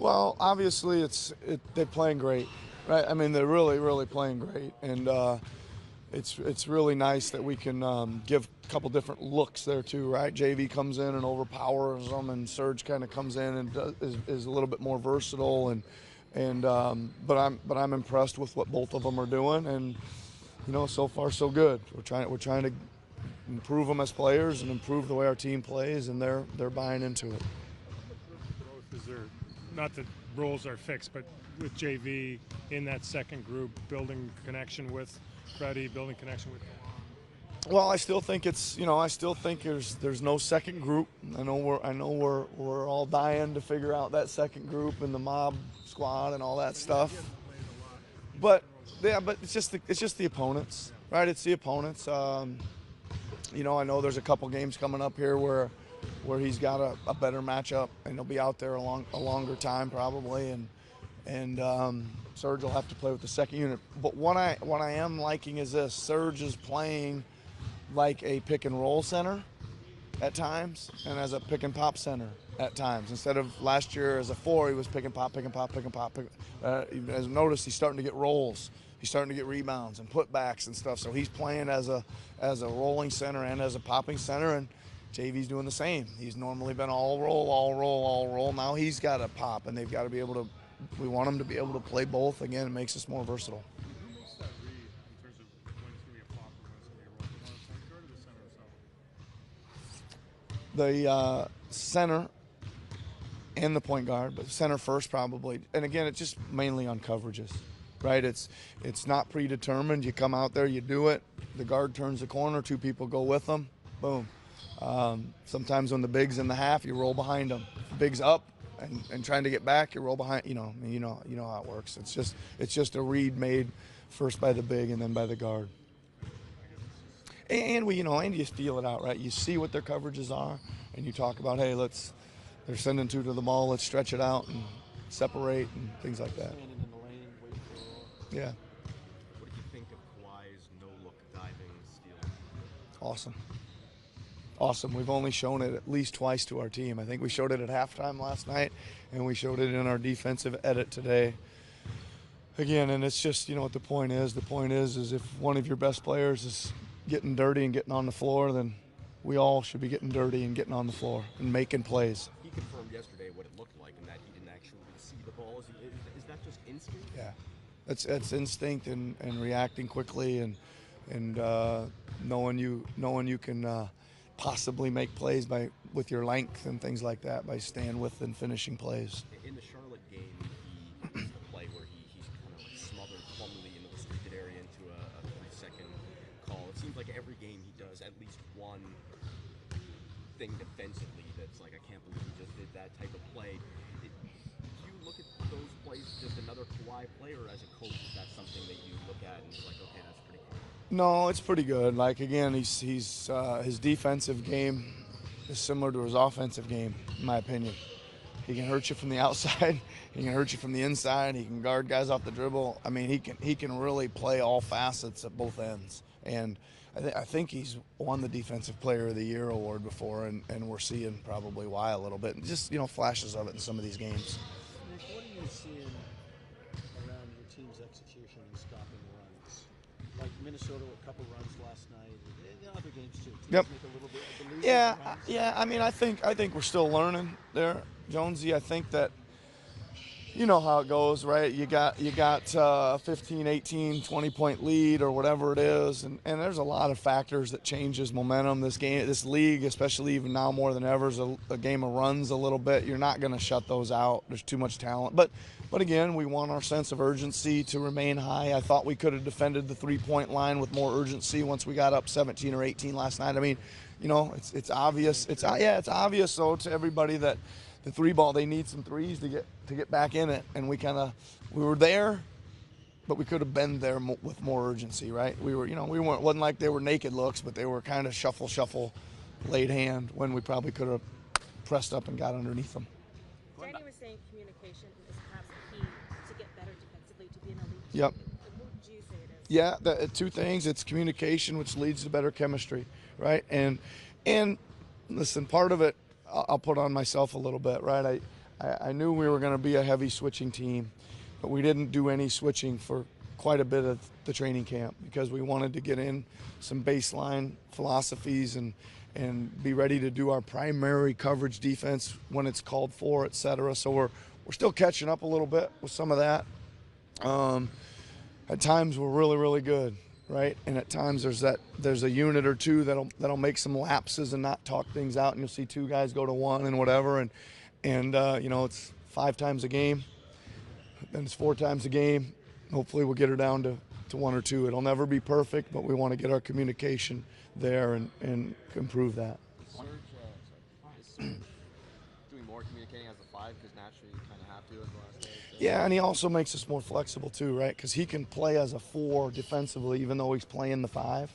Well, obviously they're playing great, right? I mean, they're really playing great, and it's really nice that we can give a couple different looks there too, right? JV comes in and overpowers them, and Serge kind of comes in and is a little bit more versatile, but I'm impressed with what both of them are doing, and so far so good. We're trying to improve them as players and improve the way our team plays, and they're buying into it. Growth is there, not that roles are fixed, but with JV in that second group, building connection with Freddie, building connection with. Well, I still think there's no second group. I know we're all dying to figure out that second group and the mob squad and all that stuff. But it's just the opponents, right? It's the opponents. I know there's a couple games coming up here where he's got a better matchup, and he'll be out there a longer time probably, and Serge will have to play with the second unit. But what I am liking is this: Serge is playing like a pick and roll center at times, and as a pick and pop center at times. Instead of last year as a 4, he was pick and pop, pick and pop, pick and pop. As noticed, he's starting to get rolls. He's starting to get rebounds and putbacks and stuff. So he's playing as a rolling center and as a popping center, and JV's doing the same. He's normally been all roll. Now he's got to pop, and they've got to be able to. We want him to be able to play both. Again, it makes us more versatile. Who makes that read in terms of when it's going to be a pop and when it's going to be a roll? The point guard or the center itself? The center and the point guard, but center first probably. And again, it's just mainly on coverages, right? It's not predetermined. You come out there, you do it. The guard turns the corner, 2 people go with them, boom. Sometimes when the big's in the half, you roll behind them. Big's up and trying to get back, you roll behind. You know how it works. It's just a read made first by the big and then by the guard. And and you feel it out, right? You see what their coverages are, and you talk about, hey, they're sending 2 to the ball, let's stretch it out and separate and things like that. Standing in the lane, waiting for. Yeah. What do you think of Kawhi's no-look diving steal? Awesome. We've only shown it at least twice to our team. I think we showed it at halftime last night, and we showed it in our defensive edit today. Again, and it's just, what the point is. The point is if one of your best players is getting dirty and getting on the floor, then we all should be getting dirty and getting on the floor and making plays. He confirmed yesterday what it looked like and that he didn't actually see the ball. Is that just instinct? Yeah, it's instinct and reacting quickly and knowing you can possibly make plays with your length and things like that by staying with and finishing plays. In the Charlotte game, he used a play where he's kind of like smothered clumsily in the restricted area into a 3-second call. It seems like every game he does at least one thing defensively that's like, I can't believe he just did that type of play. Do you look at those plays as just another Kawhi play, or as a coach, is that something that you look at and it's like, okay, that's pretty cool? No, it's pretty good. Like, again, he's his defensive game is similar to his offensive game, in my opinion. He can hurt you from the outside. He can hurt you from the inside. He can guard guys off the dribble. I mean, he can really play all facets at both ends. And I think he's won the Defensive Player of the Year award before, and we're seeing probably why a little bit. Just, flashes of it in some of these games. Nick, what are you seeing around your team's execution and stopping runs? Like Minnesota, a couple runs last night, and other games too. Yep. Make a little bit of the Yeah. I mean, I think we're still learning there, Jonesy. I think that you know how it goes, right? You got 15, 18, 20-point lead or whatever it is, and there's a lot of factors that changes momentum. This league, especially even now more than ever, is a game of runs a little bit. You're not going to shut those out. There's too much talent. But again, we want our sense of urgency to remain high. I thought we could have defended the three-point line with more urgency once we got up 17 or 18 last night. I mean, it's obvious. It's obvious though to everybody that the three ball, they need some threes to get back in it, and we were there, but we could have been there with more urgency, right? We wasn't like they were naked looks, but they were kind of shuffle, laid hand when we probably could have pressed up and got underneath them. Danny was saying communication is perhaps the key to get better defensively, to be an elite. Yep. What would you say it is? Yeah, two things. It's communication, which leads to better chemistry, right? And listen, part of it I'll put on myself a little bit, right? I knew we were going to be a heavy switching team, but we didn't do any switching for quite a bit of the training camp because we wanted to get in some baseline philosophies and be ready to do our primary coverage defense when it's called for, et cetera. So we're still catching up a little bit with some of that. At times we're really, really good, right? And at times there's a unit or two that'll make some lapses and not talk things out, and you'll see two guys go to one and whatever, and you know, it's 5 times a game, then it's 4 times a game. Hopefully we'll get her down to 1 or 2. It'll never be perfect, but we want to get our communication there and improve that. Serge is doing more communicating as a 5 because naturally you kind of have to as the last day. So. Yeah, and he also makes us more flexible too, right? Because he can play as a 4 defensively even though he's playing the 5,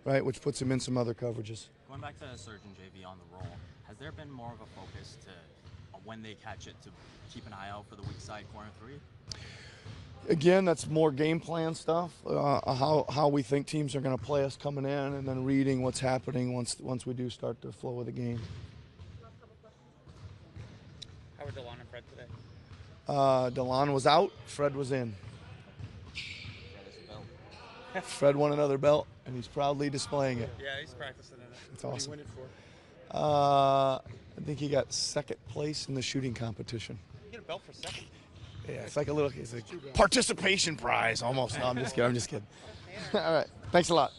right? Which puts him in some other coverages. Going back to Serge and JV on the roll, has there been more of a focus to when they catch it to keep an eye out for the weak side corner 3? Again, that's more game plan stuff, how we think teams are going to play us coming in, and then reading what's happening once we do start the flow of the game. How were DeLon and Fred today? DeLon was out, Fred was in. Fred won another belt, and he's proudly displaying it. Yeah, he's practicing in it. It's awesome. What did he win it for? I think he got 2nd place in the shooting competition. You get a belt for 2nd. Yeah, it's like a participation prize almost. No, I'm just kidding. All right. Thanks a lot.